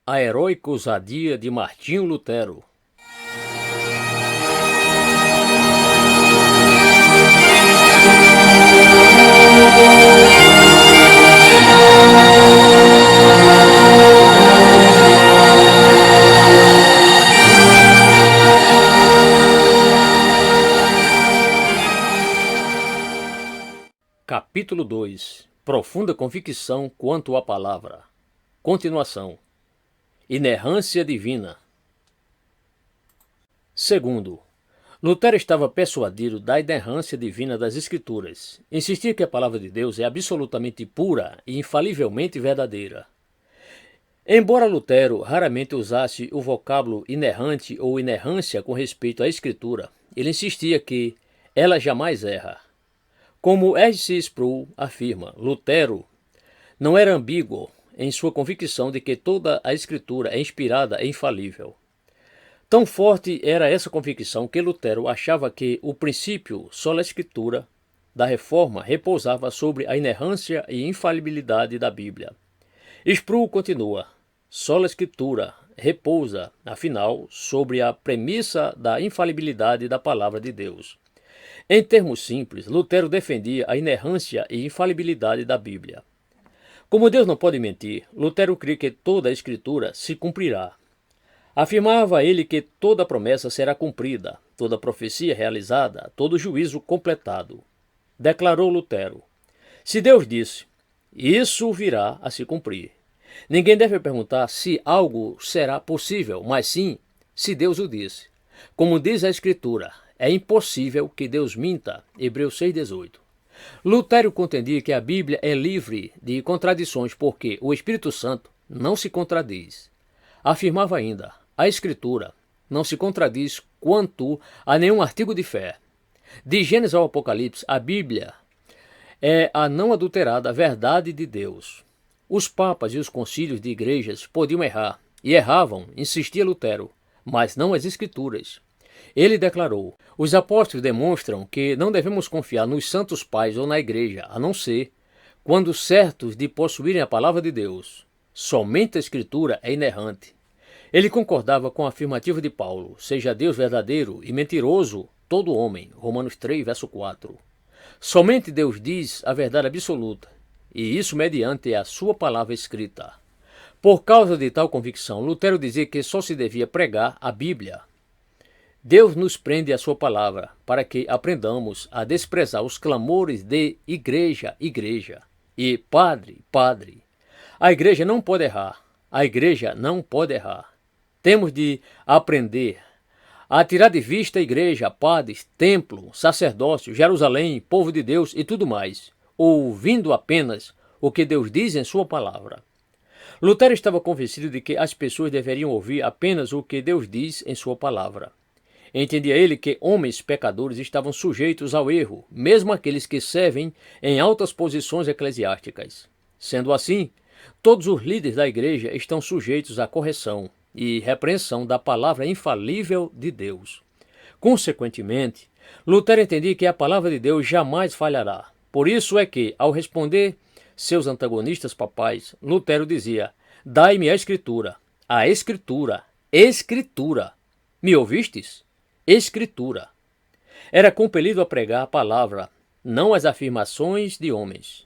A heróica ousadia de Martinho Lutero. Capítulo 2. Profunda convicção quanto à palavra. Continuação. Inerrância divina. Segundo, Lutero estava persuadido da inerrância divina das Escrituras. Insistia que a palavra de Deus é absolutamente pura e infalivelmente verdadeira. Embora Lutero raramente usasse o vocábulo inerrante ou inerrância com respeito à Escritura, ele insistia que ela jamais erra. Como R.C. Sproul afirma, Lutero não era ambíguo em sua convicção de que toda a Escritura é inspirada e infalível. Tão forte era essa convicção que Lutero achava que o princípio sola Escritura da Reforma repousava sobre a inerrância e infalibilidade da Bíblia. Sproul continua, sola Escritura repousa, afinal, sobre a premissa da infalibilidade da Palavra de Deus. Em termos simples, Lutero defendia a inerrância e infalibilidade da Bíblia. Como Deus não pode mentir, Lutero cria que toda a Escritura se cumprirá. Afirmava ele que toda promessa será cumprida, toda profecia realizada, todo juízo completado. Declarou Lutero: se Deus disse, isso virá a se cumprir. Ninguém deve perguntar se algo será possível, mas sim se Deus o disse. Como diz a Escritura, é impossível que Deus minta. Hebreus 6,18. Lutero contendia que a Bíblia é livre de contradições porque o Espírito Santo não se contradiz. Afirmava ainda, a Escritura não se contradiz quanto a nenhum artigo de fé. De Gênesis ao Apocalipse, a Bíblia é a não adulterada verdade de Deus. Os papas e os concílios de igrejas podiam errar, e erravam, insistia Lutero, mas não as Escrituras. Ele declarou, os apóstolos demonstram que não devemos confiar nos santos pais ou na igreja, a não ser quando certos de possuírem a palavra de Deus. Somente a Escritura é inerrante. Ele concordava com a afirmativa de Paulo, seja Deus verdadeiro e mentiroso todo homem, Romanos 3, verso 4. Somente Deus diz a verdade absoluta, e isso mediante a sua palavra escrita. Por causa de tal convicção, Lutero dizia que só se devia pregar a Bíblia. Deus nos prende a sua palavra para que aprendamos a desprezar os clamores de igreja, igreja e padre, padre. A igreja não pode errar. A igreja não pode errar. Temos de aprender a tirar de vista a igreja, padres, templo, sacerdócio, Jerusalém, povo de Deus e tudo mais, ouvindo apenas o que Deus diz em sua palavra. Lutero estava convencido de que as pessoas deveriam ouvir apenas o que Deus diz em sua palavra. Entendia ele que homens pecadores estavam sujeitos ao erro, mesmo aqueles que servem em altas posições eclesiásticas. Sendo assim, todos os líderes da igreja estão sujeitos à correção e repreensão da palavra infalível de Deus. Consequentemente, Lutero entendia que a palavra de Deus jamais falhará. Por isso é que, ao responder seus antagonistas papais, Lutero dizia, dai-me a Escritura, a Escritura, Escritura. Me ouvistes? Escritura. Era compelido a pregar a palavra, não as afirmações de homens.